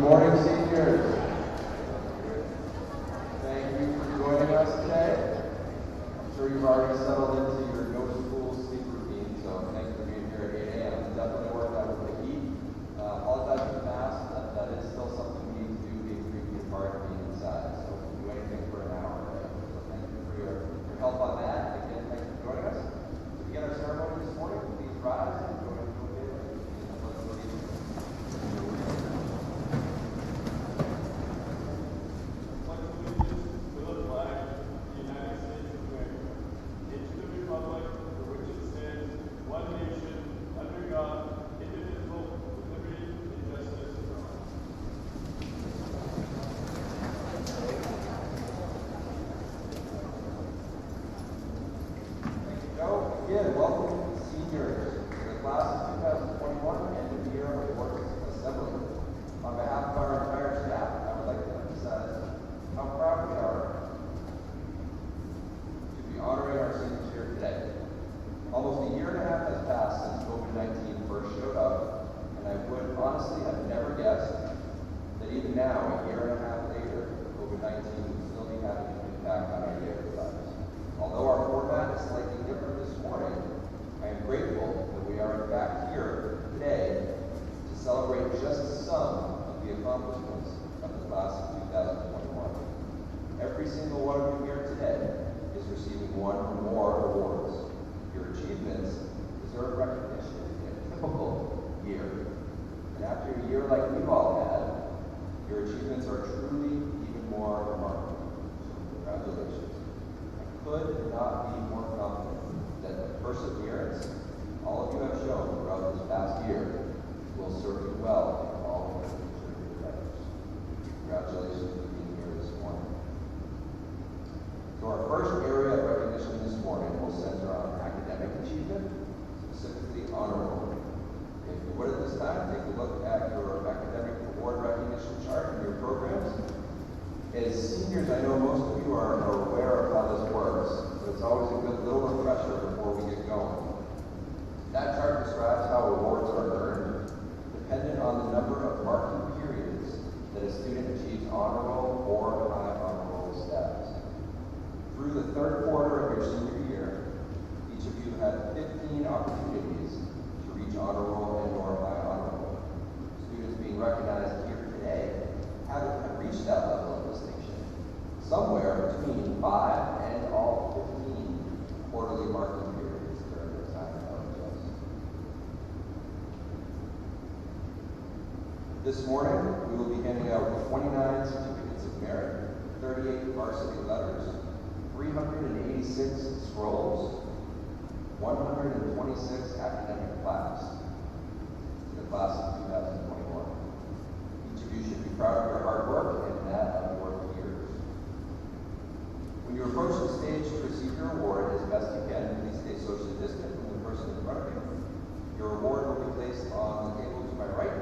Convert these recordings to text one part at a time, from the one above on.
morning, seniors. Thank you for joining us today. I'm sure you've already settled into your go-to-school sleep routine, so thank you for being here at 8 a.m. Definitely worked out with the heat. Apologize for the mask. That is still something we need to do, being 3 feet apart and being inside. So we can do anything for an hour. Right? So thank you for your help on that. Again, thank you for joining us. To begin our ceremony this morning, please rise and join us in the Again, welcome seniors to the class of 2021 and the year of work assembly. On behalf of our entire staff, I would like to emphasize how proud we are to be honoring our seniors here today. Almost a year and a half has passed since COVID-19 first showed up, and I would honestly have never guessed that even now, a year and a half later, COVID-19 would still be having an impact on our daily lives. Although our format is slightly different this morning, I am grateful that we are in fact here today to celebrate just some of the accomplishments of the class of 2021. Every single one of you here today is receiving one or more awards. Your achievements deserve recognition in a typical year. And after a year like we've all had, your achievements are truly even more remarkable. So congratulations. Could not be more confident that the perseverance all of you have shown throughout this past year will serve you well in all of your future endeavors. Congratulations for being here this morning. So our first area of recognition this morning will center on academic achievement, specifically honor roll. If you would at this time, take a look at your academic award recognition chart and your programs. As seniors, I know most of you are aware of how this works, but it's always a good little refresher before we get going. That chart describes how awards are earned, dependent on the number of marking periods that a student achieves honor roll or high honor roll status. Through the third quarter of your senior year, each of you had 15 opportunities to reach honor roll and or high honor roll. Students being recognized here today have reached that level of distinction, somewhere between 5 and all 15 quarterly marking periods during their time at LHS. This morning, we will be handing out 29 certificates of merit, 38 varsity letters, 386 scrolls, 126 academic plaques to the class of 2021. Each of you should be proud of your hard work and that of your peers. When you approach the stage to receive your award as best you can, please stay socially distant from the person in front of you. Your award will be placed on the table to my right,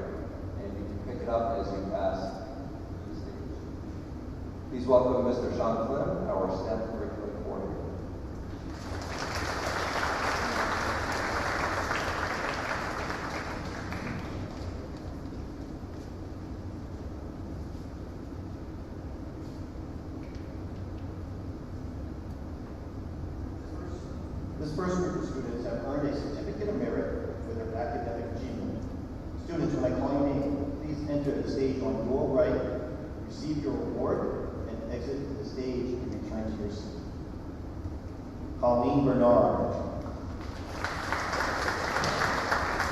and you can pick it up as you pass through the stage. Please welcome Mr. Sean Flynn, our STEM curriculum coordinator. This first group of students have earned a certificate of merit for their academic achievement. Students, when I call your name, please enter the stage on your right, receive your award, and exit the stage and return to your seat. Colleen Bernard.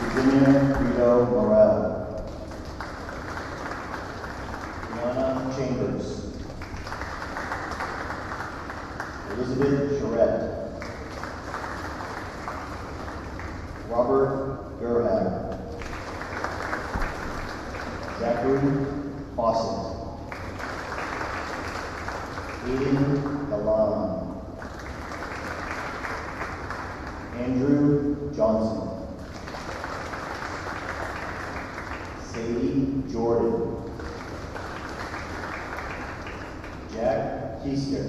Virginia Rito Morel. Brianna Chambers. Elizabeth Charette. Robert Gerhag. Zachary Fawcett. Aiden Galan. Andrew Johnson. Sadie Jordan. Jack Keister.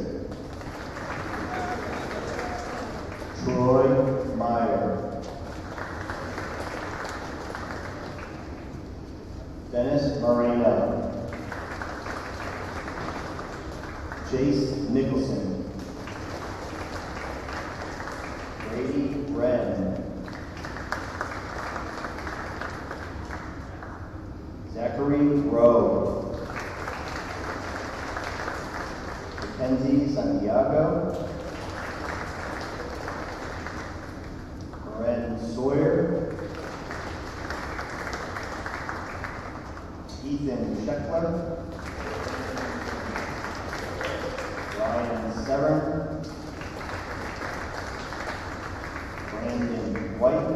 Troy Meyer. Dennis Moreno. Jace Nicholson. Brady Wren. Zachary Rowe. Mackenzie Santiago. Loren Sawyer. Ethan Scheckler. Ryan Severn. Brandon White.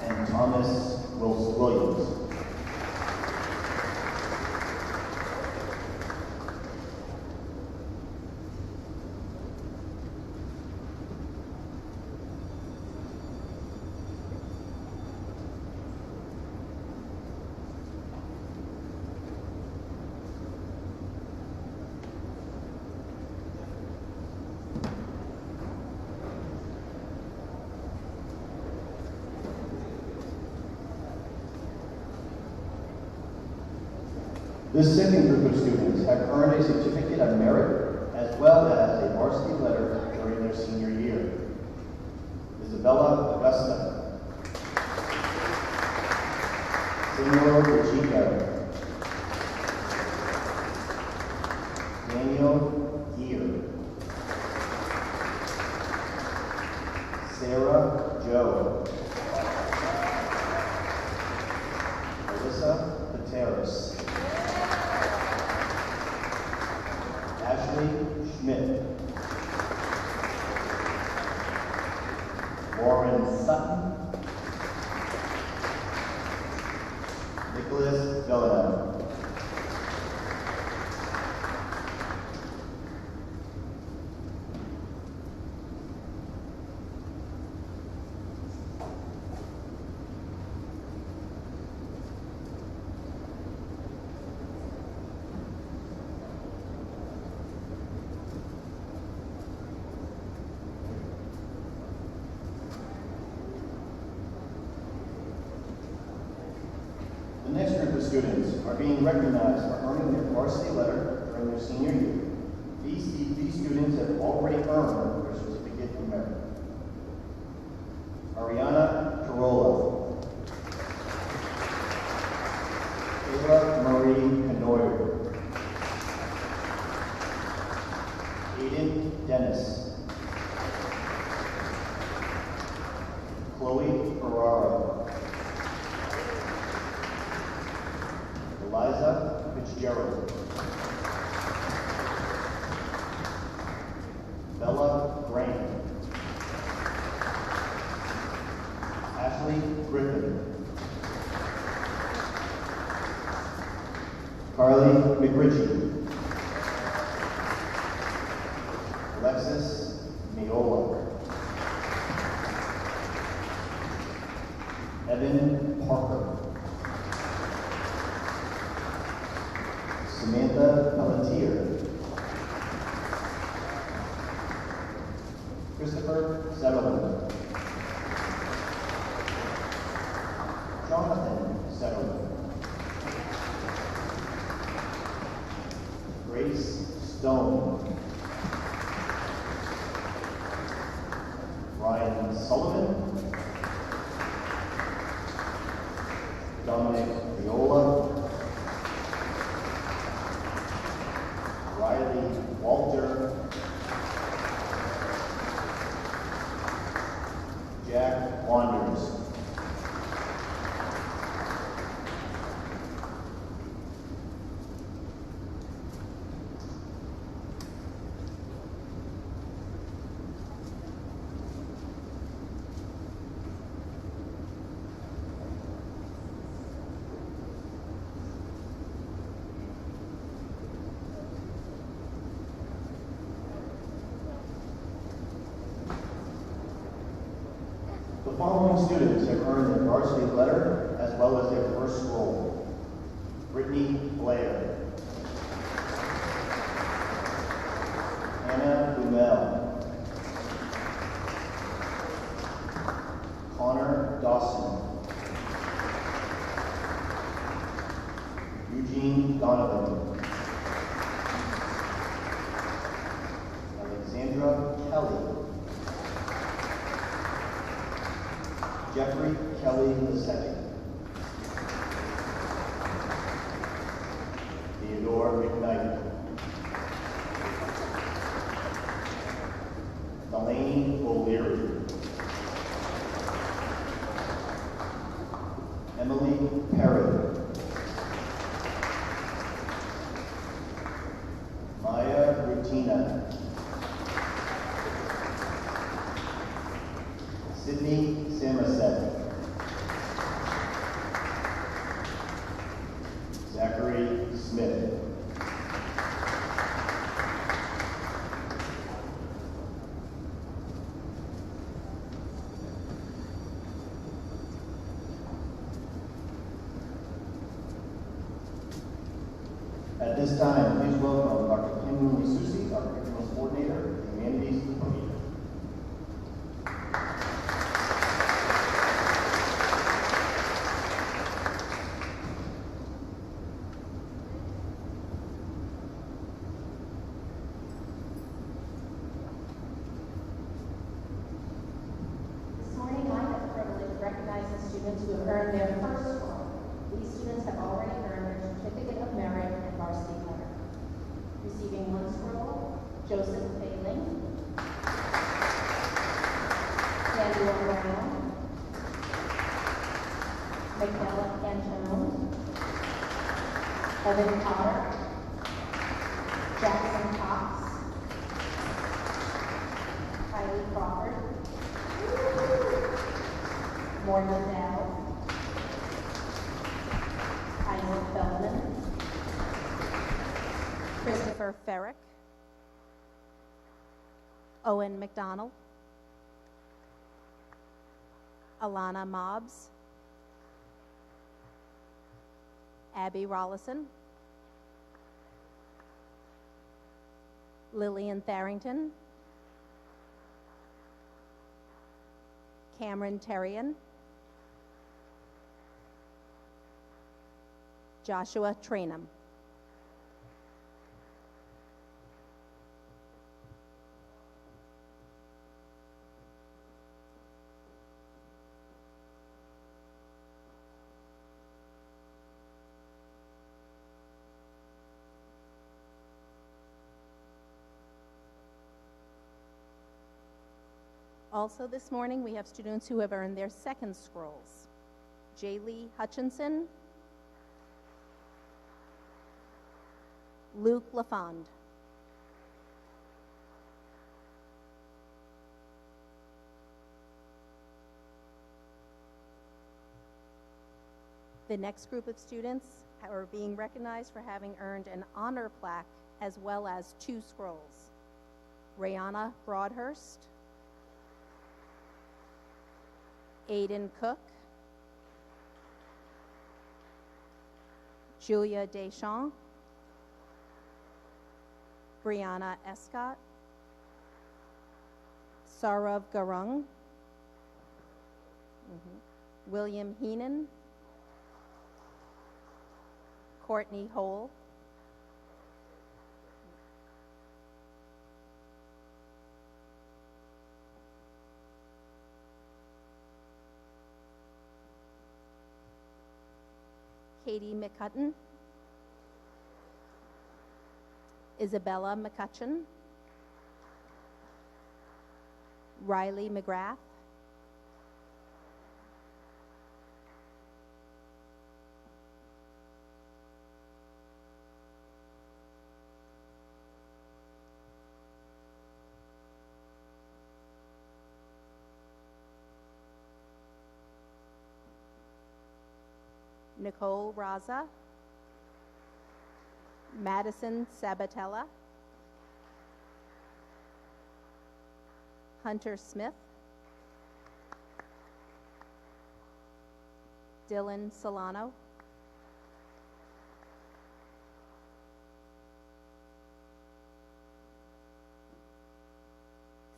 And Thomas Williams. This second group of students have earned a certificate of merit as well as a varsity letter during their senior year. Isabella Augusta. Senor Pacheco. Daniel Gear. Sarah Joe. Alyssa Pateras. Ashley Schmidt. Lauren Sutton. Nicholas Villanelle. The next group of students are being recognized for earning their varsity letter during their senior year. These students have already earned their certificate of merit. Ariana Carolla. Kayla Marie Canoyer. Aiden Dennis. Chloe Ferraro. Eliza Fitzgerald. Bella Grant. Ashley Griffin. Carly McRitchie. Alexis Miola. Evan Parker. Samantha Pelletier. Christopher Settleman. Jonathan Settleman. Grace Stone. Ryan Sullivan. Dominic Viola. Riley Walter. Jack Wanders. The following students have earned their varsity letter as well as their first roll. Brittany Blair. Anna Bumel. Connor Dawson. Eugene Donovan. Alexandra Kelly. Jeffrey Kelly II. Theodore McKnight. Delaney O'Leary. Emily Perry. Maya Rutina. Sydney Samoset. Zachary Smith. At this time, please welcome Dr. Kim Susi, our curriculum coordinator, Humanities Department. This morning, I have the privilege of recognizing students who have earned their first score. These students have already earned their Certificate of Merit and Varsity Letter. Receiving one scroll, Joseph Failing, Daniel Brown, Michaela Antone, Evan Potter, Jackson Cox, Kylie Crawford, Morgan Dow, Isaac Feldman, Christopher Ferrick, Owen McDonald, Alana Mobbs, Abby Rollison, Lillian Tharrington, Cameron Terrian, Joshua Trainum. Also this morning, we have students who have earned their second scrolls. Jaylee Hutchinson, Luke LaFond, the next group of students are being recognized for having earned an honor plaque as well as 2 scrolls. Rayana Broadhurst, Aiden Cook, Julia Deschamps, Brianna Escott, Saurav Garung, William Heenan, Courtney Hole, Katie McCutton, Isabella McCutcheon, Riley McGrath, Nicole Raza, Madison Sabatella, Hunter Smith, Dylan Solano,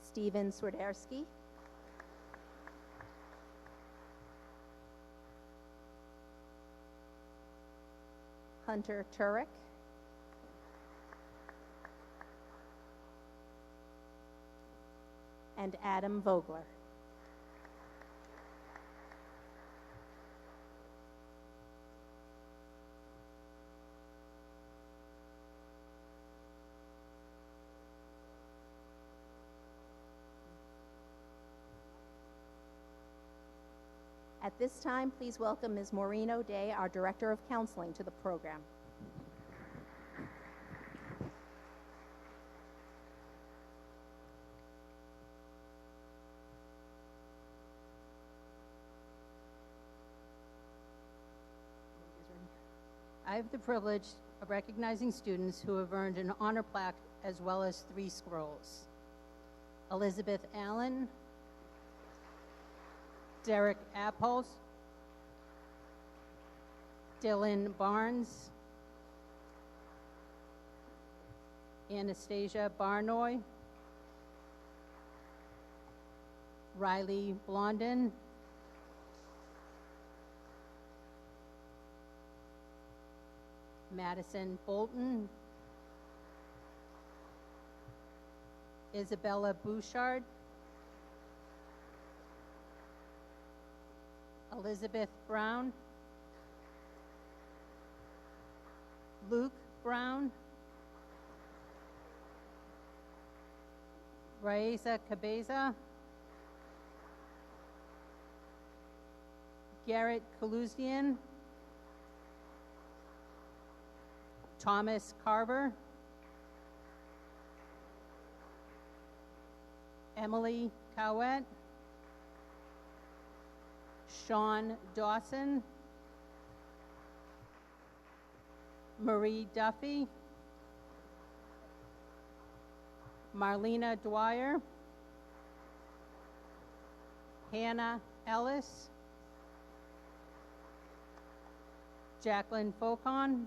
Steven Swiderski, Hunter Turek. And Adam Vogler. At this time, please welcome Ms. Maureen O'Day, our Director of Counseling, to the program. I have the privilege of recognizing students who have earned an honor plaque as well as 3 scrolls. Elizabeth Allen, Derek Apples, Dylan Barnes, Anastasia Barnoy, Riley Blondin, Madison Bolton, Isabella Bouchard, Elizabeth Brown, Luke Brown, Raisa Cabeza, Garrett Kaluzian, Thomas Carver, Emily Cowett, Sean Dawson, Marie Duffy, Marlena Dwyer, Hannah Ellis, Jacqueline Faucon,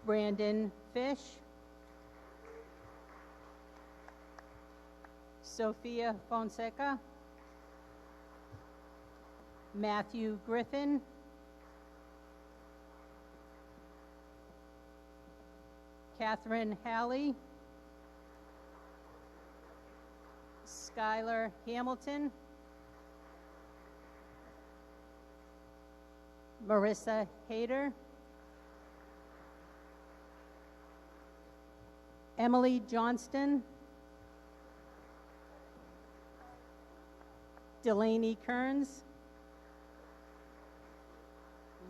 Brandon Fish, Sophia Fonseca, Matthew Griffin, Catherine Halley, Skylar Hamilton, Marissa Hayter, Emily Johnston, Delaney Kearns,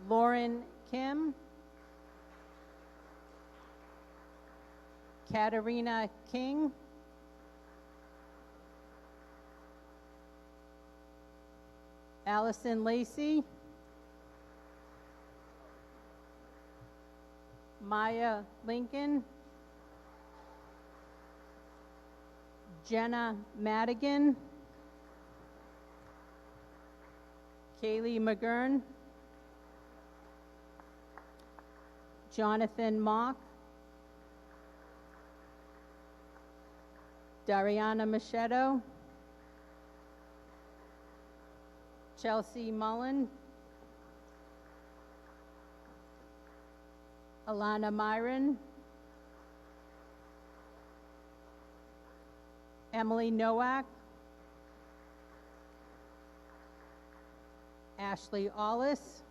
Lauren Kim, Katarina King, Allison Lacey, Maya Lincoln, Jenna Madigan, Kaylee McGurn, Jonathan Mock, Dariana Machado, Chelsea Mullen, Alana Myron, Emily Nowak, Ashley Ollis,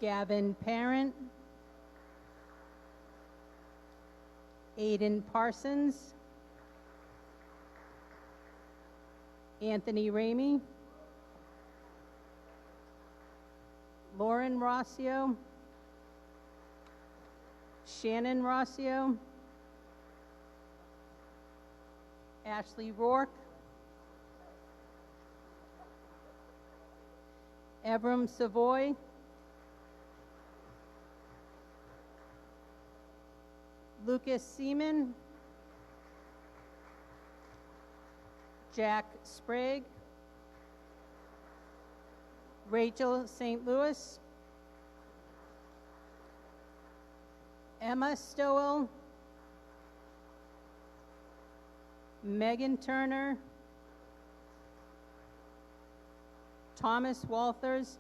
Gavin Parent, Aiden Parsons, Anthony Ramey, Lauren Rossio, Shannon Rossio, Ashley Rourke, Abram Savoy, Lucas Seaman, Jack Sprague, Rachel St. Louis, Emma Stowell, Megan Turner, Thomas Walthers,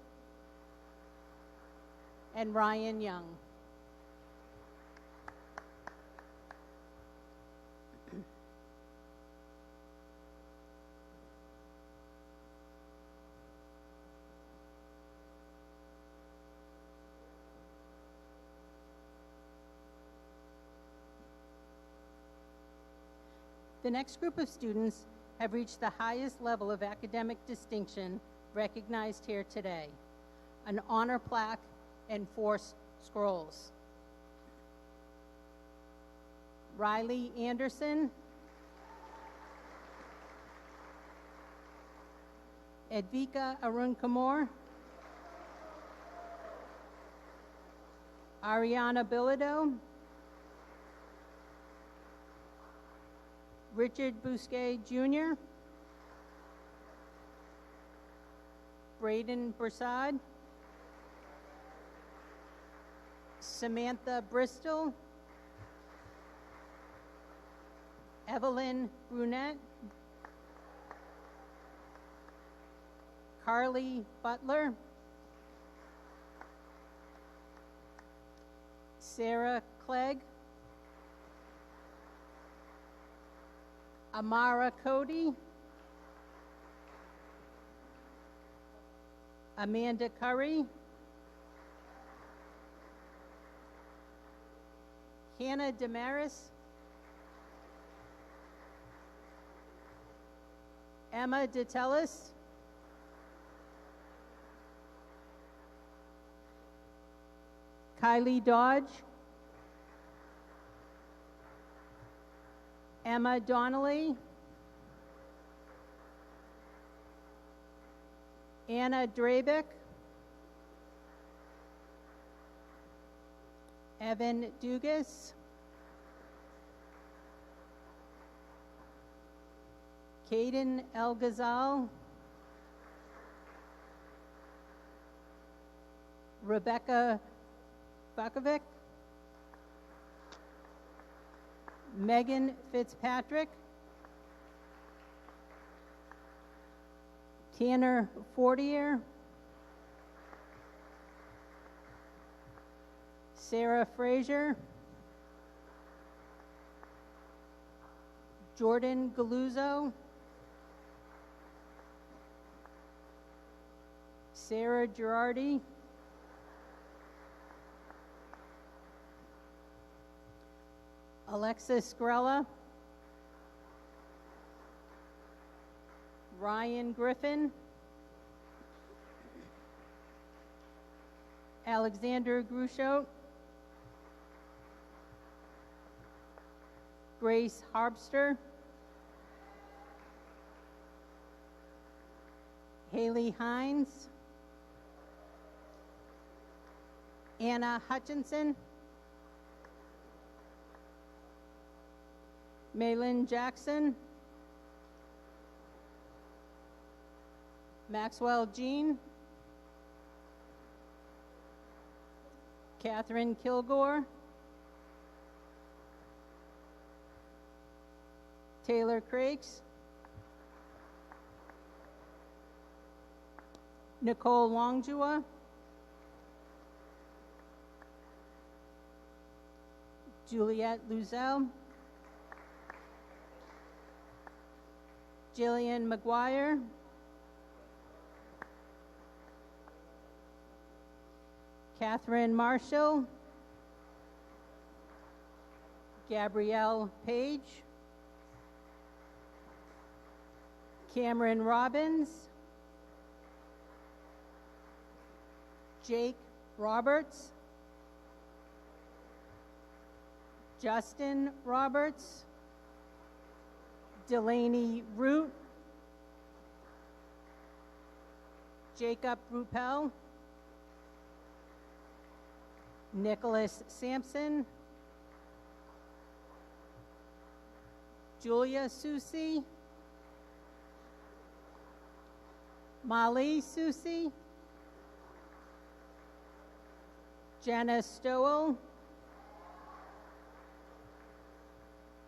and Ryan Young. The next group of students have reached the highest level of academic distinction recognized here today, an honor plaque and 4 scrolls. Riley Anderson, Edvika Arun Kamor, Ariana Bilodeau, Richard Bousquet Jr., Braden Broussard, Samantha Bristol, Evelyn Brunette, Carly Butler, Sarah Clegg, Amara Cody, Amanda Curry, Hannah Damaris, Emma DeTellis, Kylie Dodge, Emma Donnelly, Anna Drabick, Evan Dugas, Caden El Ghazal, Rebecca Bukovic, Megan Fitzpatrick, Tanner Fortier, Sarah Frazier, Jordan Galuzzo, Sarah Girardi, Alexis Scrella, Ryan Griffin, Alexander Grushot, Grace Harbster, Haley Hines, Anna Hutchinson, Maylin Jackson, Maxwell Jean, Catherine Kilgore, Taylor Crakes, Nicole Longjua, Juliette Luzelle, Jillian McGuire, Catherine Marshall, Gabrielle Page, Cameron Robbins, Jake Roberts, Justin Roberts, Delaney Root, Jacob Ruppel, Nicholas Sampson, Julia Susi, Molly Susi, Jenna Stowell,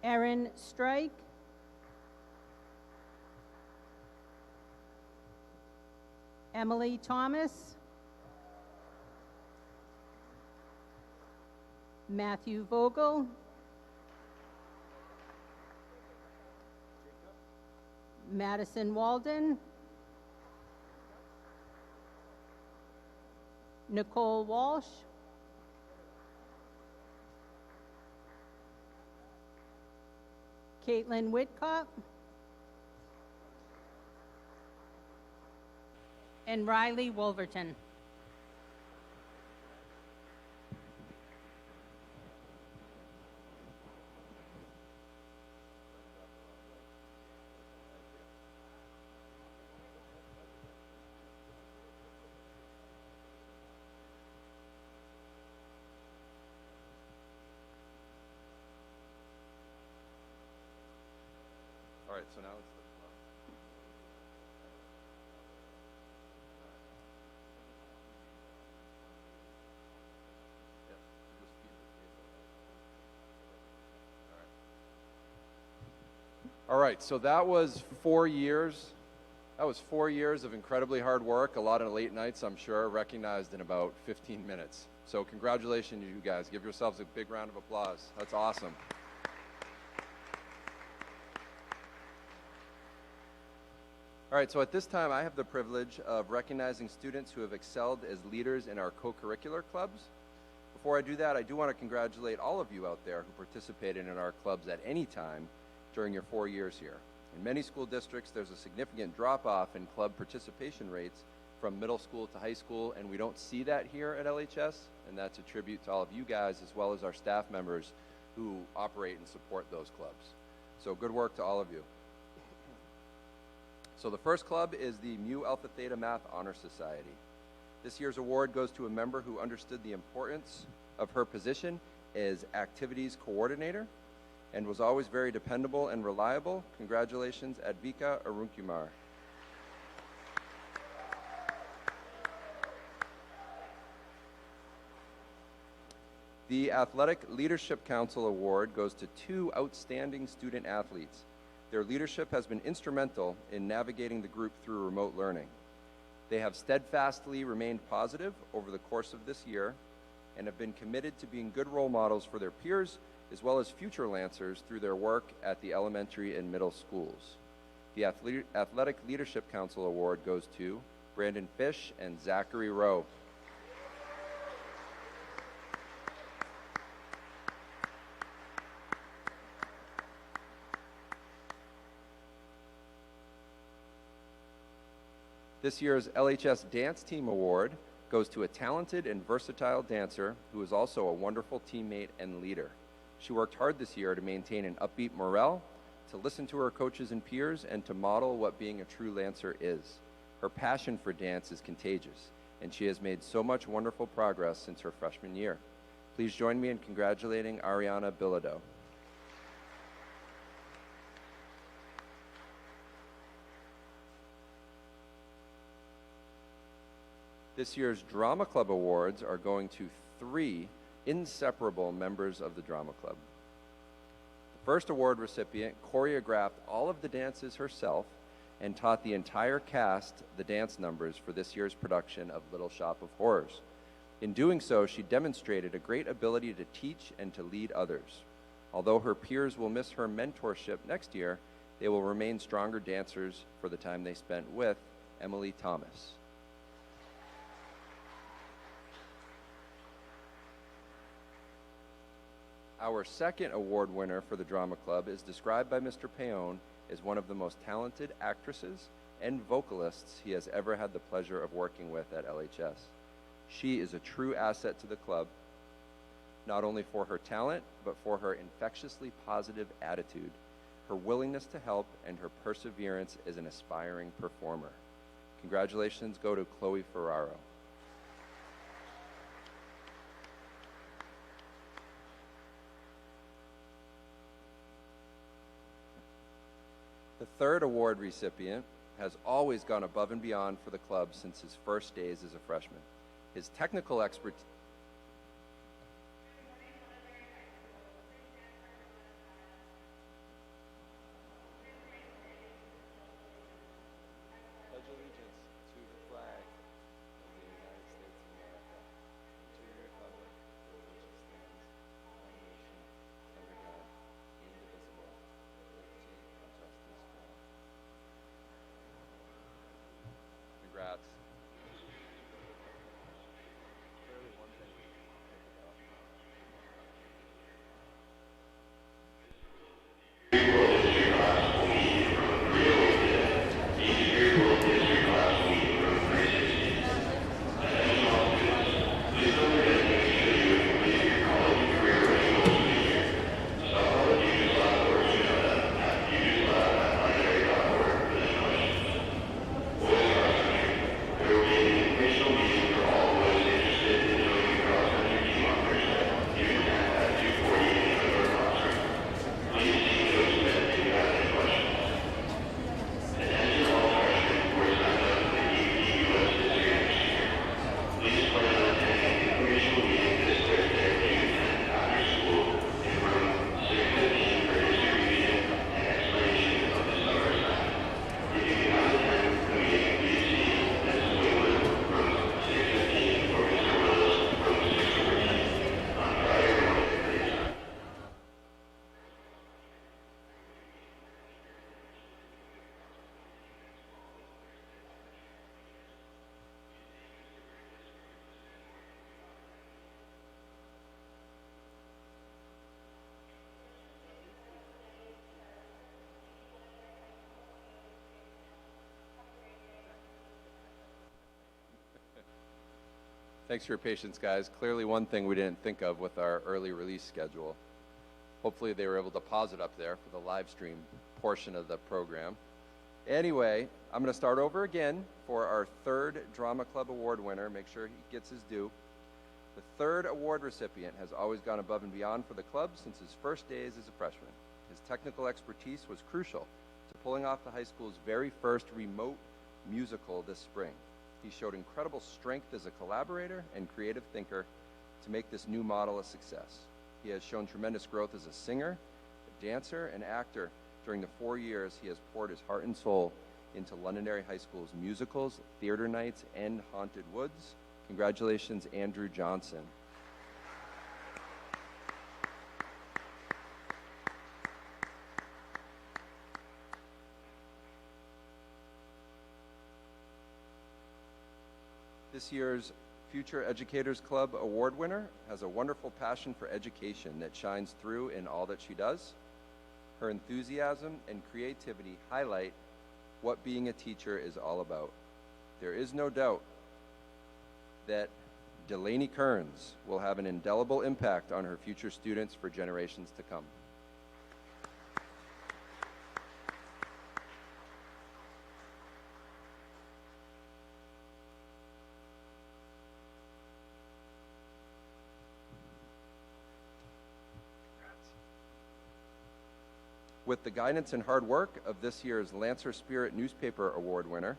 Erin Strike, Emily Thomas, Matthew Vogel, Madison Walden, Nicole Walsh, Caitlin Whitcott, and Riley Wolverton. All right, so now it's the Yep, just feed the table. All right, so that was 4 years. That was 4 years of incredibly hard work, a lot of late nights, I'm sure, recognized in about 15 minutes. So congratulations, you guys. Give yourselves a big round of applause. That's awesome. All right, so at this time, I have the privilege of recognizing students who have excelled as leaders in our co-curricular clubs. Before I do that, I do want to congratulate all of you out there who participated in our clubs at any time during your 4 years here. In many school districts, there's a significant drop-off in club participation rates from middle school to high school, and we don't see that here at LHS, and that's a tribute to all of you guys as well as our staff members who operate and support those clubs. So good work to all of you. So the first club is the Mu Alpha Theta Math Honor Society. This year's award goes to a member who understood the importance of her position as activities coordinator and was always very dependable and reliable. Congratulations, Advika Arunkumar. The Athletic Leadership Council Award goes to 2 outstanding student athletes. Their leadership has been instrumental in navigating the group through remote learning. They have steadfastly remained positive over the course of this year and have been committed to being good role models for their peers as well as future Lancers through their work at the elementary and middle schools. The Athletic Leadership Council Award goes to Brandon Fish and Zachary Rowe. This year's LHS Dance Team Award goes to a talented and versatile dancer who is also a wonderful teammate and leader. She worked hard this year to maintain an upbeat morale, to listen to her coaches and peers, and to model what being a true Lancer is. Her passion for dance is contagious, and she has made so much wonderful progress since her freshman year. Please join me in congratulating Ariana Bilodeau. This year's Drama Club Awards are going to 3 inseparable members of the Drama Club. The first award recipient choreographed all of the dances herself and taught the entire cast the dance numbers for this year's production of Little Shop of Horrors. In doing so, she demonstrated a great ability to teach and to lead others. Although her peers will miss her mentorship next year, they will remain stronger dancers for the time they spent with Emily Thomas. Our second award winner for the Drama Club is described by Mr. Paone as one of the most talented actresses and vocalists he has ever had the pleasure of working with at LHS. She is a true asset to the club, not only for her talent, but for her infectiously positive attitude, her willingness to help, and her perseverance as an aspiring performer. Congratulations go to Chloe Ferraro. The third award recipient has always gone above and beyond for the club since his first days as a freshman. His technical expertise. Pledge allegiance to the flag of the United States of America and to the republic for which it stands, Thanks for your patience, guys. Clearly one thing we didn't think of with our early release schedule. Hopefully they were able to pause it up there for the live stream portion of the program. Anyway, I'm going to start over again for our third Drama Club Award winner. Make sure he gets his due. The third award recipient has always gone above and beyond for the club since his first days as a freshman. His technical expertise was crucial to pulling off the high school's very first remote musical this spring. He showed incredible strength as a collaborator and creative thinker to make this new model a success. He has shown tremendous growth as a singer, a dancer, and actor. During the 4 years, he has poured his heart and soul into Londonderry High School's musicals, theater nights, and Haunted Woods. Congratulations, Andrew Johnson. This year's Future Educators Club Award winner has a wonderful passion for education that shines through in all that she does. Her enthusiasm and creativity highlight what being a teacher is all about. There is no doubt that Delaney Kearns will have an indelible impact on her future students for generations to come. With the guidance and hard work of this year's Lancer Spirit Newspaper Award winner,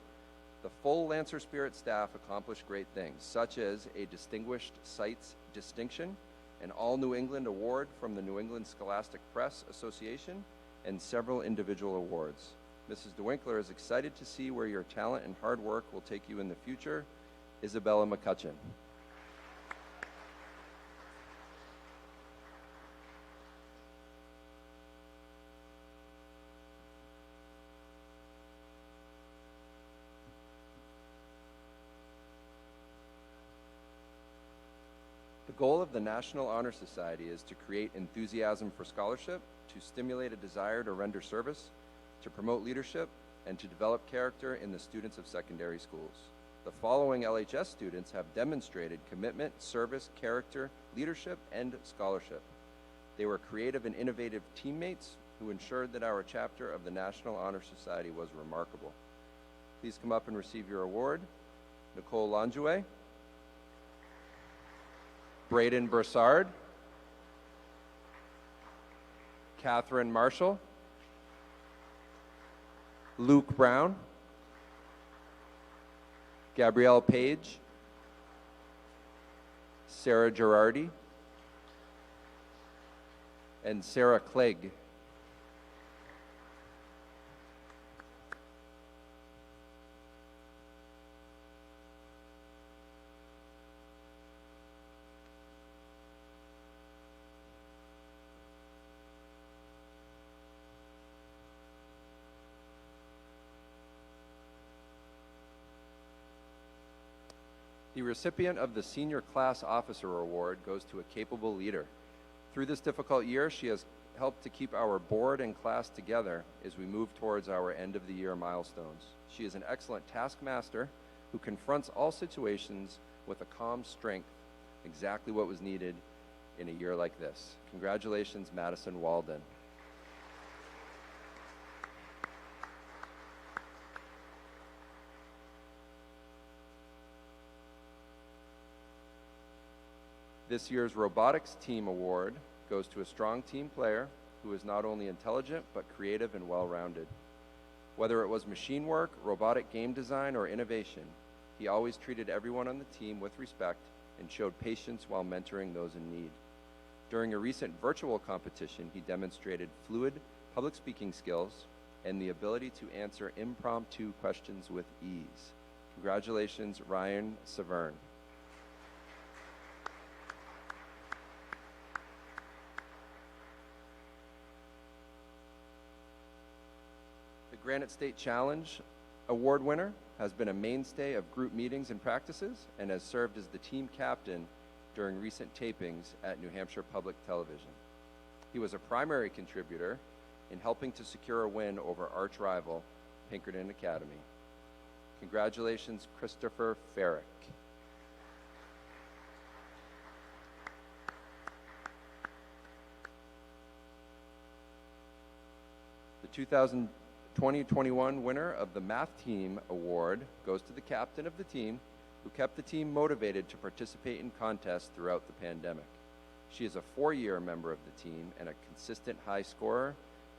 the full Lancer Spirit staff accomplished great things, such as a Distinguished Sites Distinction, an All New England Award from the New England Scholastic Press Association, and several individual awards. Mrs. DeWinkler is excited to see where your talent and hard work will take you in the future. Isabella McCutcheon. The goal of the National Honor Society is to create enthusiasm for scholarship, to stimulate a desire to render service, to promote leadership, and to develop character in the students of secondary schools. The following LHS students have demonstrated commitment, service, character, leadership, and scholarship. They were creative and innovative teammates who ensured that our chapter of the National Honor Society was remarkable. Please come up and receive your award. Nicole Lanjouet, Braden Broussard, Catherine Marshall, Luke Brown, Gabrielle Page, Sarah Girardi, and Sarah Clegg. The recipient of the Senior Class Officer Award goes to a capable leader. Through this difficult year, she has helped to keep our board and class together as we move towards our end-of-the-year milestones. She is an excellent taskmaster who confronts all situations with a calm strength, exactly what was needed in a year like this. Congratulations, Madison Walden. This year's Robotics Team Award goes to a strong team player who is not only intelligent but creative and well-rounded. Whether it was machine work, robotic game design, or innovation, he always treated everyone on the team with respect and showed patience while mentoring those in need. During a recent virtual competition, he demonstrated fluid public speaking skills and the ability to answer impromptu questions with ease. Congratulations, Ryan Severn. The Granite State Challenge Award winner has been a mainstay of group meetings and practices and has served as the team captain during recent tapings at New Hampshire Public Television. He was a primary contributor in helping to secure a win over arch rival Pinkerton Academy. Congratulations, Christopher Farrick. 2020-21 winner of the Math Team Award goes to the captain of the team, who kept the team motivated to participate in contests throughout the pandemic. She is a 4-year member of the team and a consistent high scorer,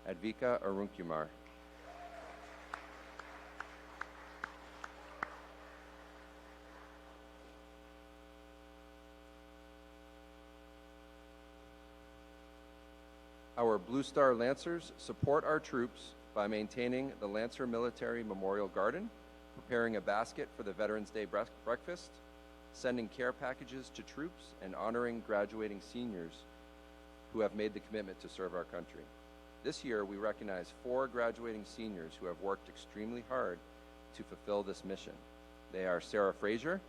Advika Arunkumar. Our Blue Star Lancers support our troops by maintaining the Lancer Military Memorial Garden, preparing a basket for the Veterans Day breakfast, sending care packages to troops, and honoring graduating seniors who have made the commitment to serve our country. This year, we recognize 4 graduating seniors who have worked extremely hard to fulfill this mission. They are Sarah Frazier,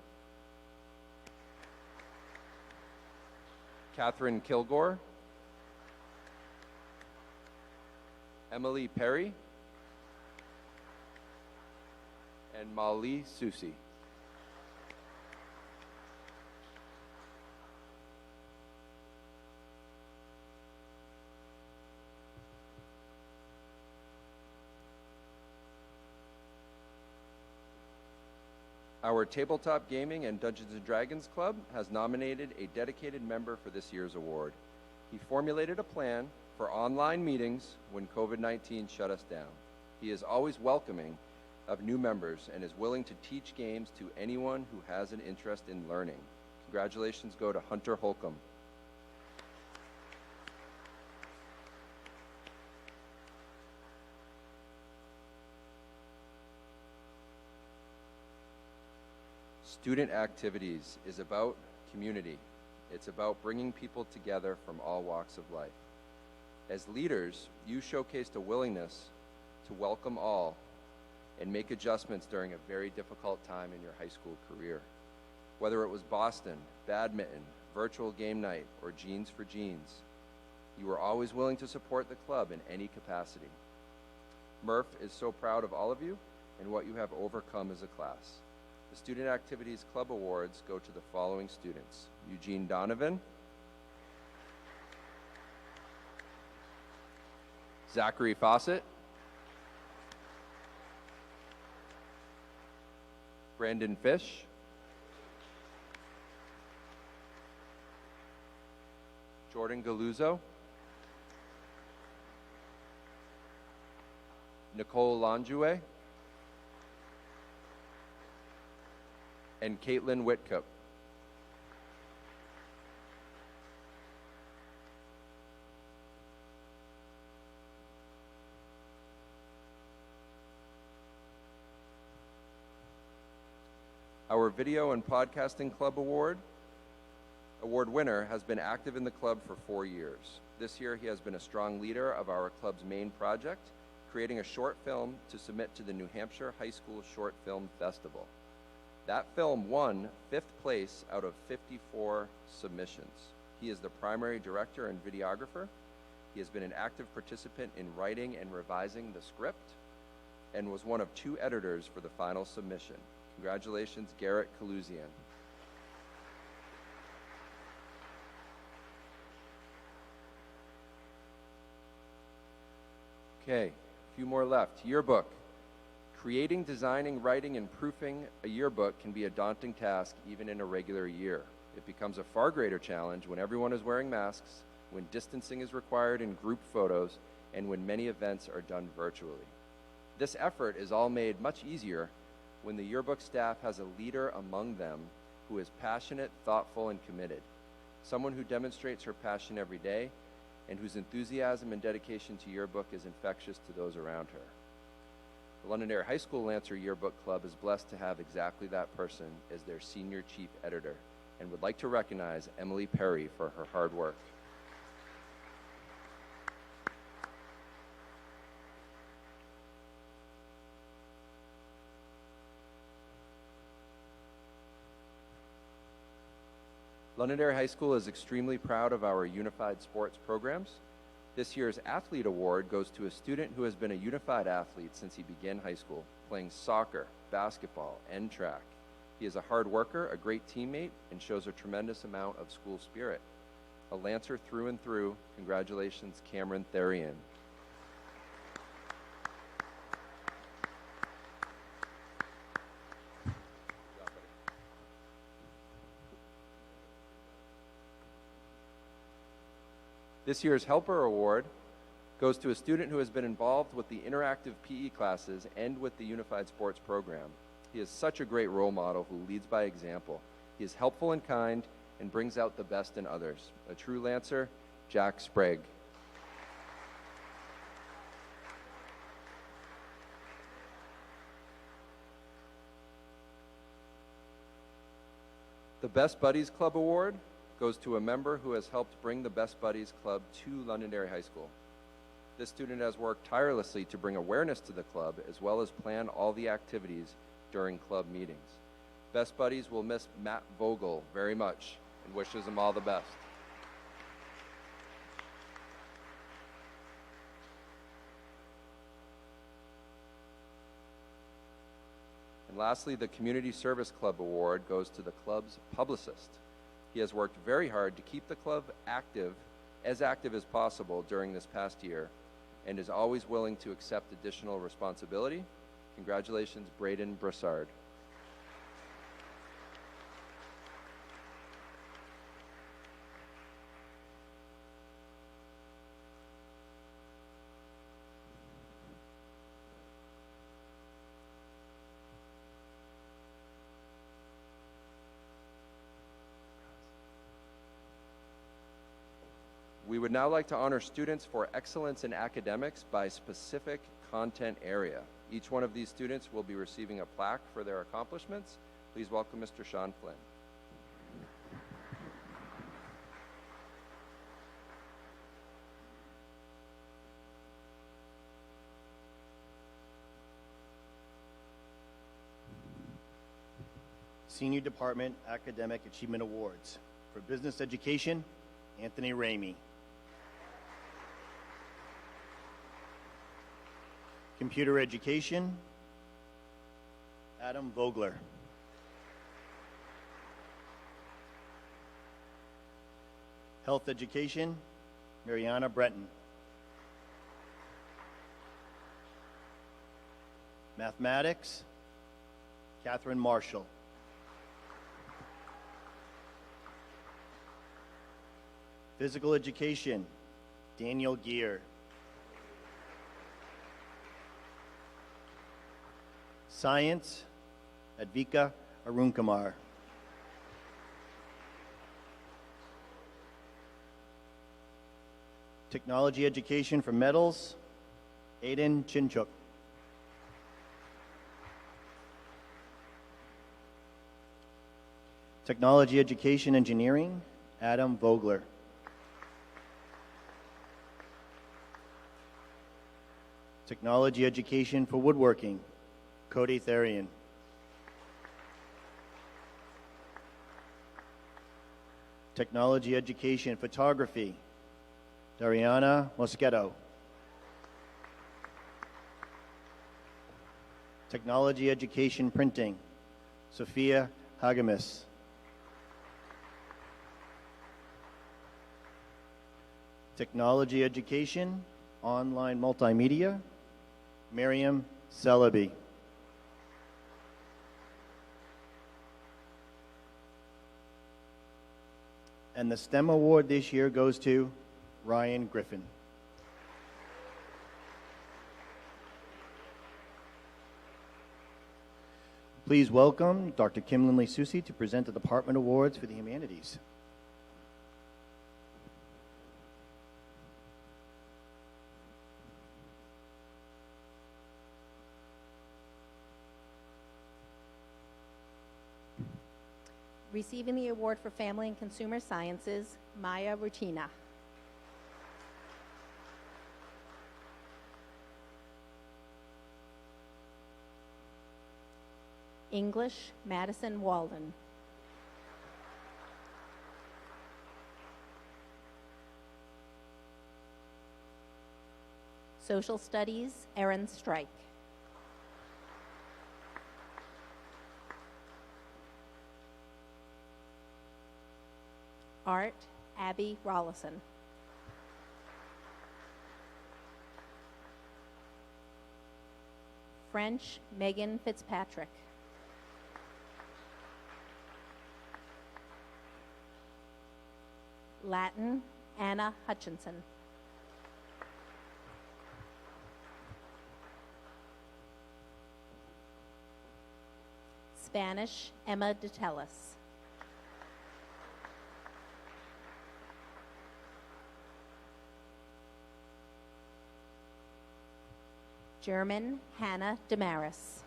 Catherine Kilgore, Emily Perry, and Molly Susi. Our Tabletop Gaming and Dungeons & Dragons Club has nominated a dedicated member for this year's award. He formulated a plan for online meetings when COVID-19 shut us down. He is always welcoming of new members and is willing to teach games to anyone who has an interest in learning. Congratulations go to Hunter Holcomb. Student activities is about community. It's about bringing people together from all walks of life. As leaders, you showcased a willingness to welcome all and make adjustments during a very difficult time in your high school career. Whether it was Boston, badminton, virtual game night, or Jeans for Jeans, you were always willing to support the club in any capacity. Murph is so proud of all of you and what you have overcome as a class. The Student Activities Club Awards go to the following students: Eugene Donovan, Zachary Fawcett, Brandon Fish, Jordan Galuzzo, Nicole Lanjue, and Caitlin Whitcup. Our Video and Podcasting Club Award winner has been active in the club for 4 years. This year, he has been a strong leader of our club's main project, creating a short film to submit to the New Hampshire High School Short Film Festival. That film won 5th place out of 54 submissions. He is the primary director and videographer. He has been an active participant in writing and revising the script and was one of 2 editors for the final submission. Congratulations, Garrett Kaluzian. Okay, a few more left. Yearbook. Creating, designing, writing, and proofing a yearbook can be a daunting task even in a regular year. It becomes a far greater challenge when everyone is wearing masks, when distancing is required in group photos, and when many events are done virtually. This effort is all made much easier when the yearbook staff has a leader among them who is passionate, thoughtful, and committed. Someone who demonstrates her passion every day and whose enthusiasm and dedication to yearbook is infectious to those around her. The Londonderry High School Lancer Yearbook Club is blessed to have exactly that person as their senior chief editor and would like to recognize Emily Perry for her hard work. Londonderry High School is extremely proud of our unified sports programs. This year's Athlete Award goes to a student who has been a unified athlete since he began high school, playing soccer, basketball, and track. He is a hard worker, a great teammate, and shows a tremendous amount of school spirit. A Lancer through and through, congratulations, Cameron Therian. This year's Helper Award goes to a student who has been involved with the interactive PE classes and with the Unified Sports Program. He is such a great role model who leads by example. He is helpful and kind and brings out the best in others. A true Lancer, Jack Sprague. The Best Buddies Club Award goes to a member who has helped bring the Best Buddies Club to Londonderry High School. This student has worked tirelessly to bring awareness to the club as well as plan all the activities during club meetings. Best Buddies will miss Matt Vogel very much and wishes him all the best. And lastly, the Community Service Club Award goes to the club's publicist. He has worked very hard to keep the club active as possible during this past year and is always willing to accept additional responsibility. Congratulations, Braden Broussard. We would now like to honor students for excellence in academics by specific content area. Each one of these students will be receiving a plaque for their accomplishments. Please welcome Mr. Sean Flynn. Senior Department Academic Achievement Awards. For Business Education, Anthony Ramey. Computer Education, Adam Vogler. Health Education, Mariana Breton. Mathematics, Catherine Marshall. Physical Education, Daniel Gear. Science, Advika Arunkumar. Technology Education for Metals, Aiden Chinchuk. Technology Education Engineering, Adam Vogler. Technology Education for Woodworking, Cody Therian. Technology Education Photography, Dariana Moschetto. Technology Education Printing, Sophia Hagamis. Technology Education, Online Multimedia, Miriam Celebi. And the STEM award this year goes to Ryan Griffin. Please welcome Dr. Kim Lindley Susi to present the Department Awards for the Humanities. Receiving the award for Family and Consumer Sciences, Maya Rutina. English, Madison Walden. Social Studies, Erin Strike. Art, Abby Rollison. French, Megan Fitzpatrick. Latin, Anna Hutchinson. Spanish, Emma DeTellis. German, Hannah Damaris.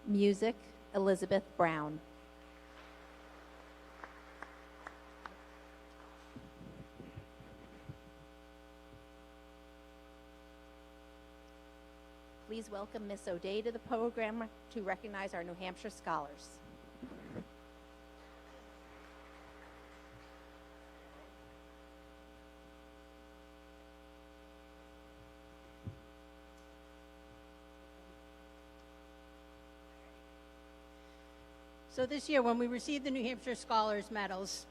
Music, Elizabeth Brown. Please welcome Miss O'Day to the program to recognize our New Hampshire scholars. So this year, when we received the New Hampshire Scholars Medals,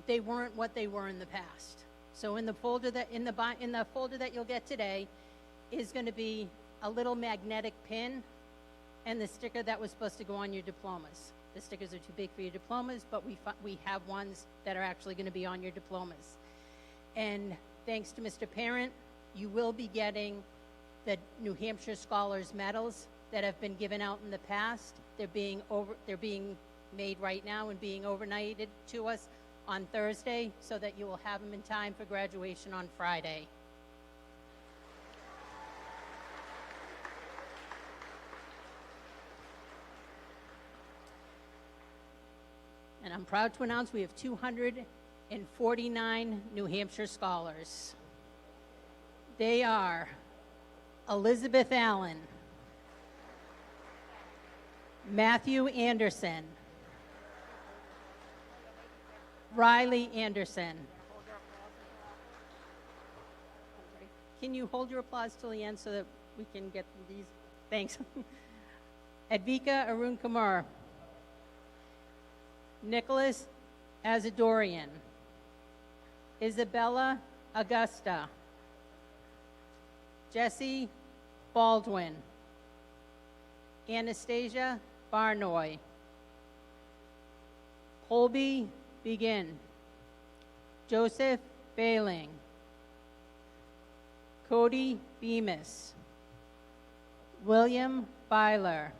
they weren't what they were in the past. So in the folder that you'll get today is going to be a little magnetic pin and the sticker that was supposed to go on your diplomas. The stickers are too big for your diplomas, but we have ones that are actually going to be on your diplomas. And thanks to Mr. Parent, you will be getting the New Hampshire Scholars Medals that have been given out in the past. They're being made right now and being overnighted to us on Thursday so that you will have them in time for graduation on Friday. And I'm proud to announce we have 249 New Hampshire scholars. They are Elizabeth Allen, Matthew Anderson, Riley Anderson. Can you hold your applause till the end so that we can get these? Thanks. Advika Arun Kumar, Nicholas Azadorian, Isabella Augusta, Jesse Baldwin, Anastasia Barnoy, Colby Begin, Joseph Bailing, Cody Bemis, William Byler,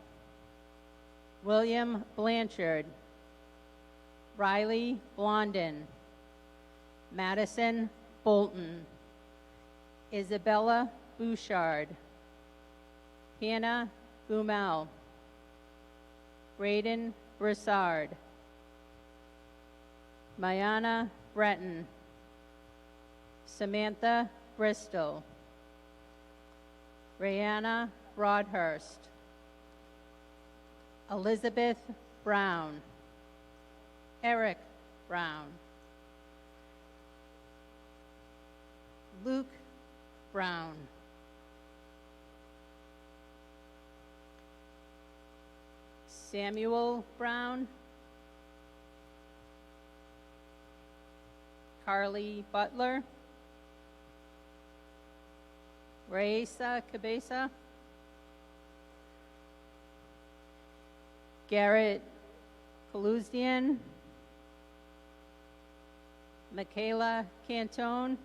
William Blanchard, Riley Blondin, Madison Bolton, Isabella Bouchard, Hannah Boumel, Braden Broussard, Mayana Breton, Samantha Bristol, Rayanna Broadhurst, Elizabeth Brown, Eric Brown, Luke Brown, Samuel Brown, Carly Butler, Raisa Cabeza, Garrett Kaluzian, Michaela Cantone,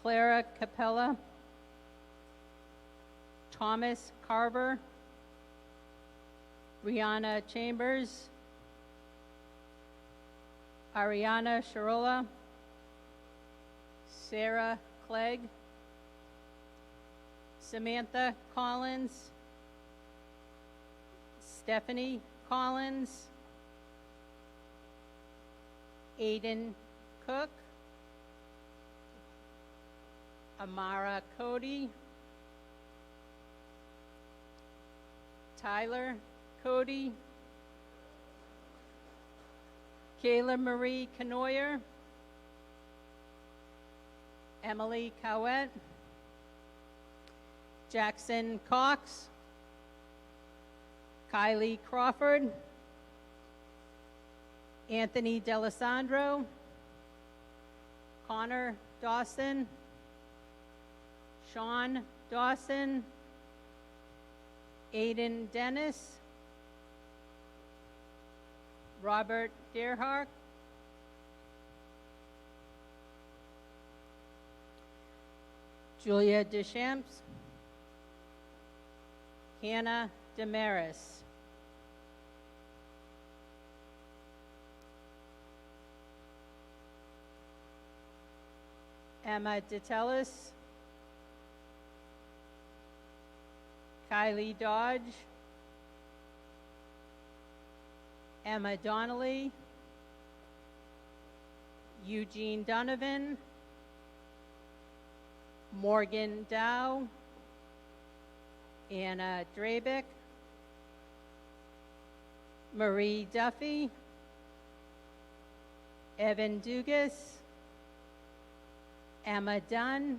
Clara Capella, Thomas Carver, Rihanna Chambers, Ariana Sharola, Sarah Clegg, Samantha Collins, Stephanie Collins, Aiden Cook, Amara Cody, Tyler Cody, Kayla Marie Canoyer, Emily Cowett, Jackson Cox, Kylie Crawford, Anthony D'Alessandro, Connor Dawson, Sean Dawson, Aiden Dennis, Robert Deerhart, Julia Deschamps, Hannah Damaris, Emma DeTellis, Kylie Dodge, Emma Donnelly, Eugene Donovan, Morgan Dow, Anna Drabick, Marie Duffy, Evan Dugas, Emma Dunn,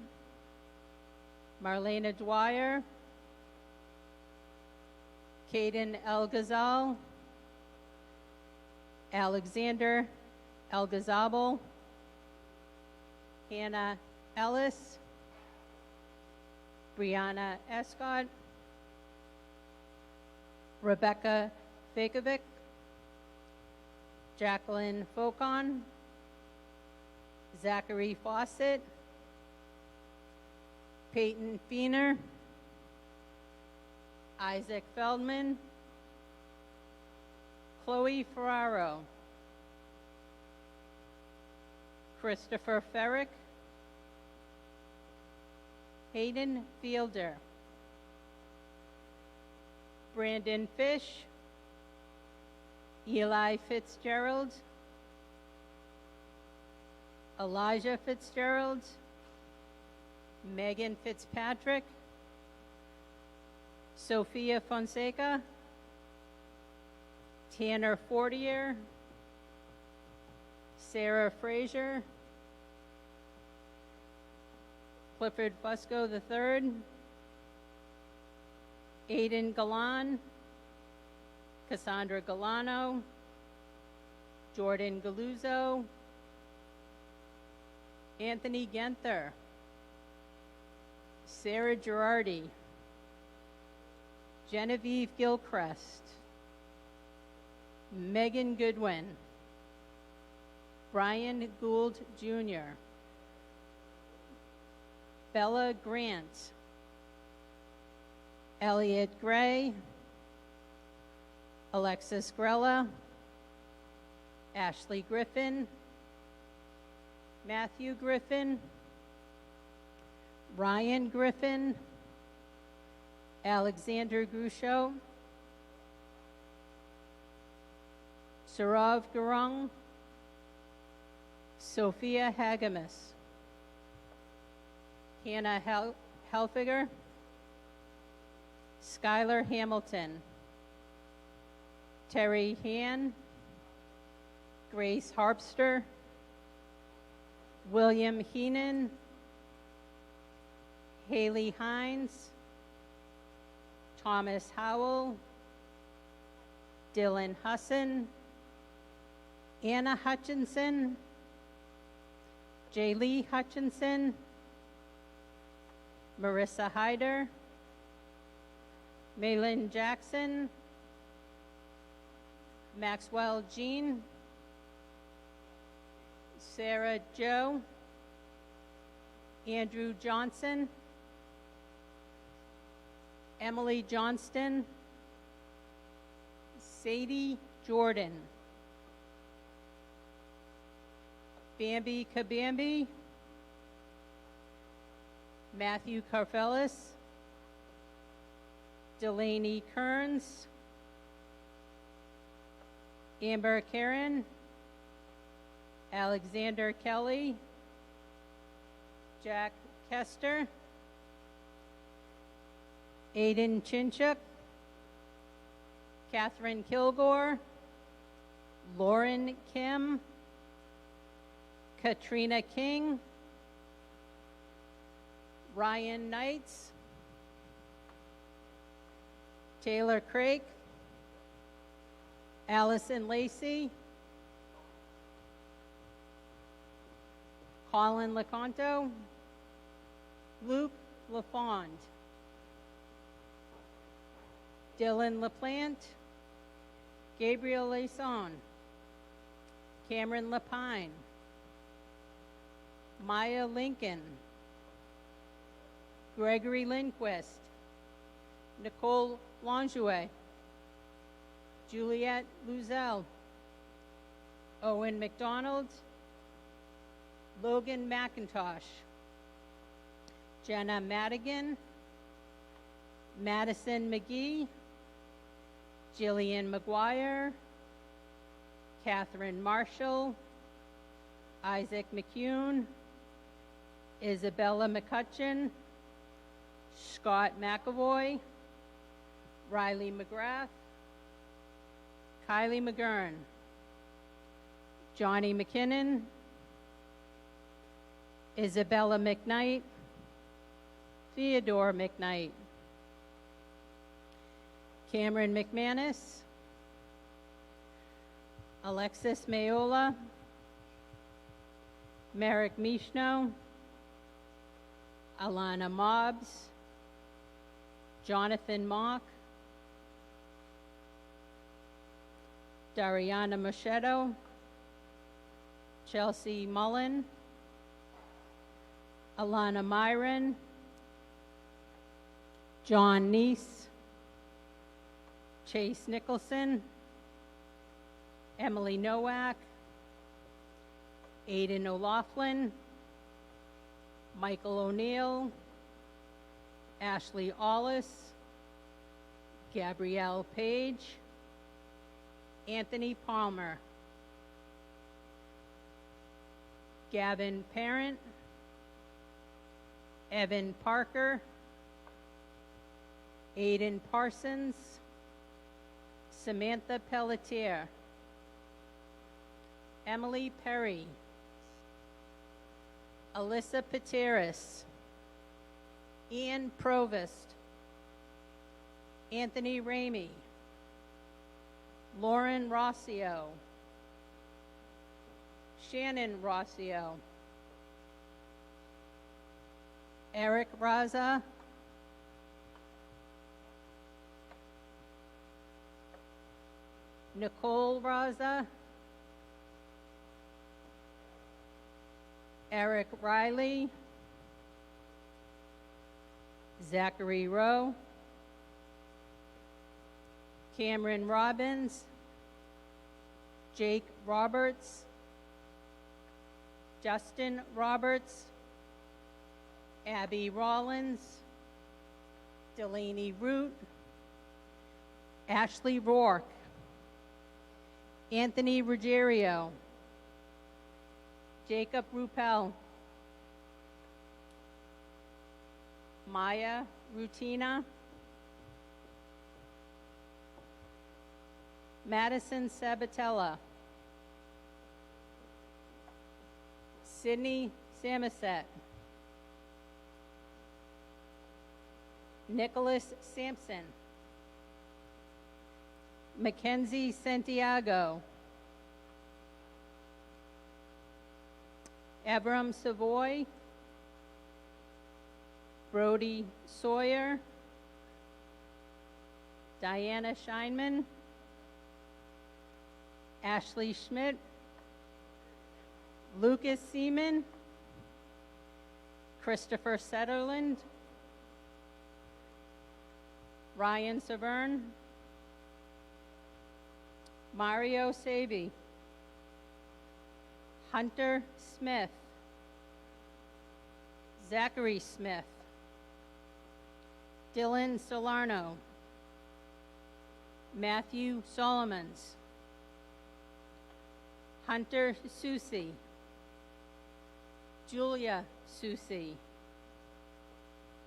Marlena Dwyer, Caden El Ghazal, Alexander El Ghazabal, Hannah Ellis, Brianna Escott, Rebecca Fakovic, Jacqueline Faucon, Zachary Fawcett, Peyton Feener, Isaac Feldman, Chloe Ferraro, Christopher Ferrick, Hayden Fielder, Brandon Fish, Eli Fitzgerald, Elijah Fitzgerald, Megan Fitzpatrick, Sophia Fonseca, Tanner Fortier, Sarah Frazier, Clifford Fusco III, Aiden Galan, Cassandra Galano, Jordan Galuzzo, Anthony Genther, Sarah Girardi, Genevieve Gilchrist, Megan Goodwin, Brian Gould Jr., Bella Grant, Elliot Gray, Alexis Grella, Ashley Griffin, Matthew Griffin, Ryan Griffin, Alexander Groucho, Sarav Gurung, Sophia Hagamus, Hannah Helfiger, Skylar Hamilton, Terry Han, Grace Harpster, William Heenan, Haley Hines, Thomas Howell, Dylan Husson, Anna Hutchinson, Jaylee Hutchinson, Marissa Hyder, Maylin Jackson, Maxwell Jean, Sarah Joe, Andrew Johnson, Emily Johnston, Sadie Jordan, Bambi Kabambi, Matthew Carfelis, Delaney Kearns, Amber Karen, Alexander Kelly, Jack Kester, Aiden Chinchuk, Catherine Kilgore, Lauren Kim, Katrina King, Ryan Knights, Taylor Craig, Allison Lacey, Colin LeConto, Luke LaFond, Dylan LaPlante, Gabriel Lason, Cameron Lapine, Maya Lincoln, Gregory Lindquist, Nicole Langouet, Juliette Luzelle, Owen McDonald, Logan McIntosh, Jenna Madigan, Madison McGee, Jillian McGuire, Catherine Marshall, Isaac McCune, Isabella McCutcheon, Scott McAvoy, Riley McGrath, Kylie McGurn, Johnny McKinnon, Isabella McKnight, Theodore McKnight, Cameron McManus, Alexis Mayola, Merrick Mishno, Alana Mobbs, Jonathan Mock, Dariana Machado, Chelsea Mullen, Alana Myron, John Neese, Chase Nicholson, Emily Nowak, Aiden O'Laughlin, Michael O'Neill, Ashley Ollis, Gabrielle Page, Anthony Palmer, Gavin Parent, Evan Parker, Aiden Parsons, Samantha Pelletier, Emily Perry, Alyssa Pateris, Ian Provost, Anthony Ramey, Lauren Rossio, Shannon Rossio, Eric Raza, Nicole Raza, Eric Riley, Zachary Rowe, Cameron Robbins, Jake Roberts, Justin Roberts, Abby Rollins, Delaney Root, Ashley Rourke, Anthony Ruggiero, Jacob Ruppel, Maya Rutina, Madison Sabatella, Sydney Samoset, Nicholas Sampson, Mackenzie Santiago, Abram Savoy, Brody Sawyer, Diana Scheinman, Ashley Schmidt, Lucas Seaman, Christopher Setterland, Ryan Severn, Mario Sabi, Hunter Smith, Zachary Smith, Dylan Salerno, Matthew Solomons, Hunter Susi, Julia Susi,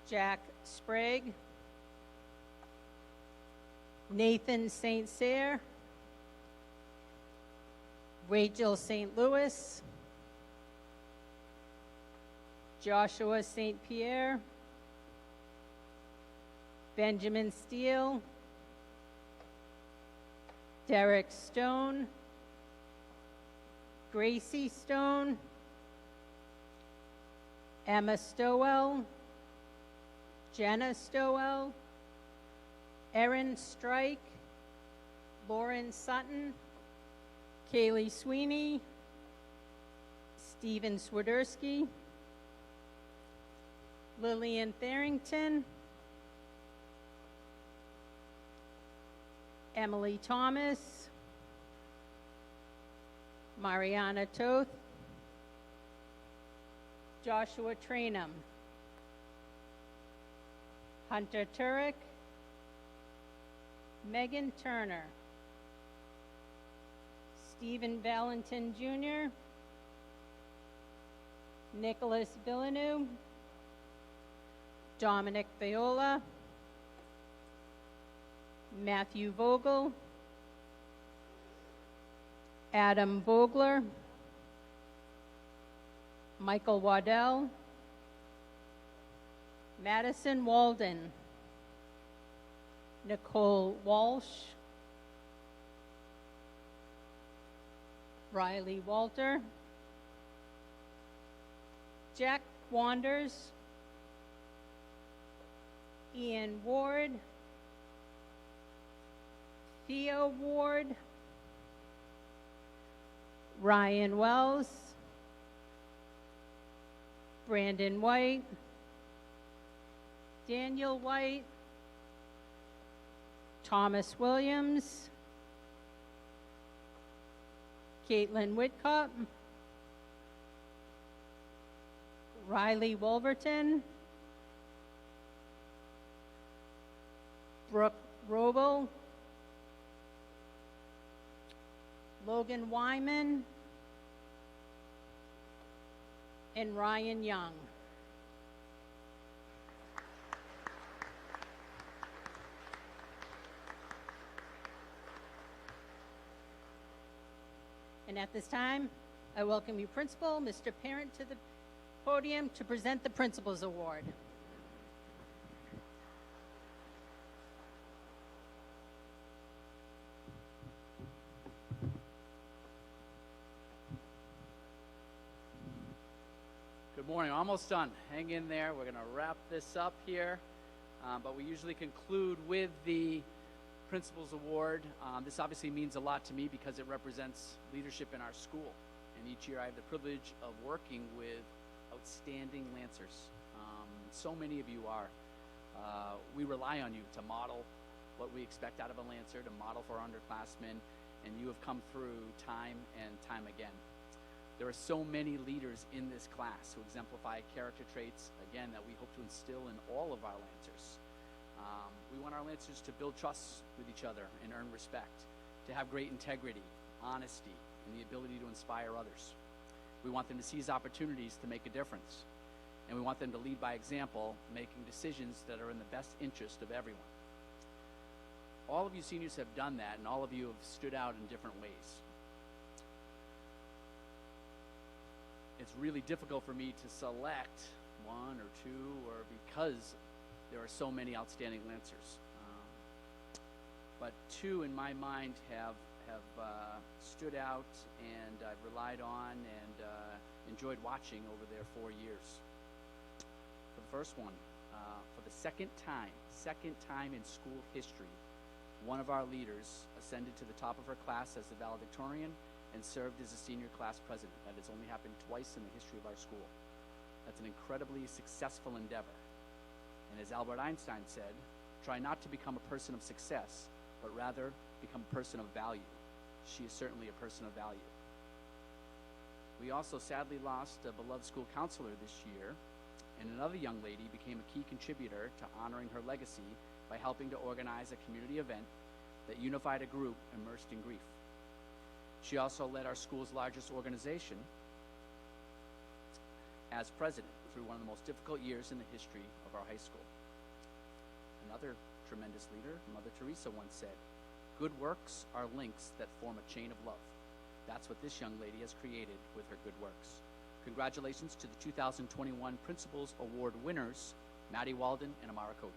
Jack Sprague, Nathan St. Cyr, Rachel St. Louis, Joshua St. Pierre, Benjamin Steele, Derek Stone, Gracie Stone, Emma Stowell, Jenna Stowell, Erin Strike, Lauren Sutton, Kaylee Sweeney, Stephen Swiderski, Lillian Tharrington, Emily Thomas, Mariana Toth, Joshua Trainum, Hunter Turek, Megan Turner, Stephen Valentin Jr., Nicholas Villeneuve, Dominic Viola, Matthew Vogel, Adam Vogler, Michael Waddell, Madison Walden, Nicole Walsh, Riley Walter, Jack Wanders, Ian Ward, Theo Ward, Ryan Wells, Brandon White, Daniel White, Thomas Williams, Caitlin Whitcup, Riley Wolverton, Brooke Robel, Logan Wyman, and Ryan Young. And at this time, I welcome you, Principal, Mr. Parent, to the podium to present the Principal's Award. Good morning. Almost done. Hang in there. We're going to wrap this up here. But we usually conclude with the Principal's Award. This obviously means a lot to me because it represents leadership in our school. And each year I have the privilege of working with outstanding Lancers. So many of you are. We rely on you to model what we expect out of a Lancer, to model for our underclassmen, and you have come through time and time again. There are so many leaders in this class who exemplify character traits, again, that we hope to instill in all of our Lancers. We want our Lancers to build trust with each other and earn respect, to have great integrity, honesty, and the ability to inspire others. We want them to seize opportunities to make a difference. And we want them to lead by example, making decisions that are in the best interest of everyone. All of you seniors have done that, and all of you have stood out in different ways. It's really difficult for me to select one or two, or because there are so many outstanding Lancers. But two, in my mind, have stood out, and I've relied on and enjoyed watching over their 4 years. For the first one, for the second time in school history, one of our leaders ascended to the top of her class as the valedictorian and served as a senior class president. That has only happened twice in the history of our school. That's an incredibly successful endeavor. And as Albert Einstein said, try not to become a person of success, but rather become a person of value. She is certainly a person of value. We also sadly lost a beloved school counselor this year, and another young lady became a key contributor to honoring her legacy by helping to organize a community event that unified a group immersed in grief. She also led our school's largest organization as president through one of the most difficult years in the history of our high school. Another tremendous leader, Mother Teresa, once said, "Good works are links that form a chain of love." That's what this young lady has created with her good works. Congratulations to the 2021 Principals Award winners, Maddie Walden and Amara Cody.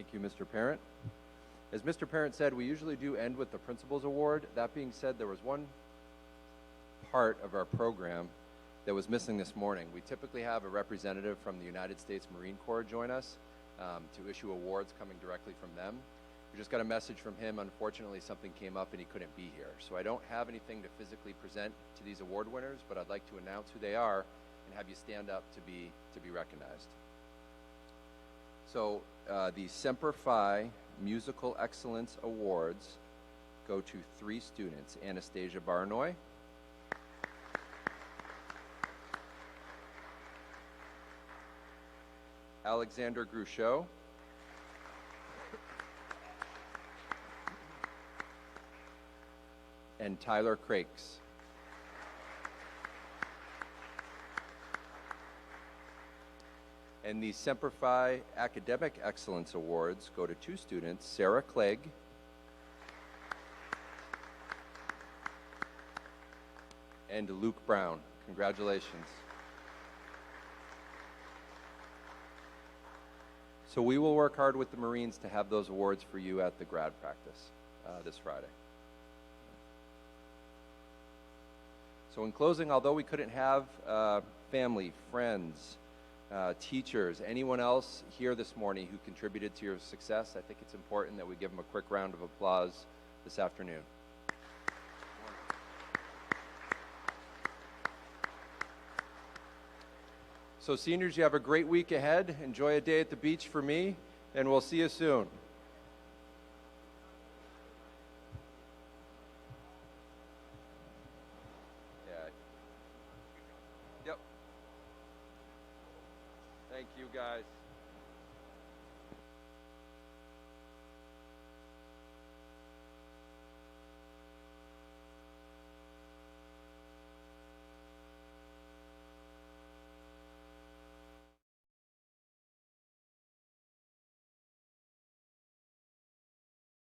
Thank you, Mr. Parent. As Mr. Parent said, we usually do end with the Principal's Award. That being said, there was one part of our program that was missing this morning. We typically have a representative from the United States Marine Corps join us to issue awards coming directly from them. We just got a message from him. Unfortunately, something came up and he couldn't be here. So I don't have anything to physically present to these award winners, but I'd like to announce who they are and have you stand up to be recognized. So the Semper Fi Musical Excellence Awards go to 3 students: Anastasia Barnoy, Alexander Gruchot, and Tyler Crakes. And the Semper Fi Academic Excellence Awards go to 2 students, Sarah Clegg and Luke Brown. Congratulations. So we will work hard with the Marines to have those awards for you at the grad practice this Friday. So in closing, although we couldn't have family, friends, teachers, anyone else here this morning who contributed to your success, I think it's important that we give them a quick round of applause this afternoon. So seniors, you have a great week ahead. Enjoy a day at the beach for me, and we'll see you soon. Yep. Thank you, guys.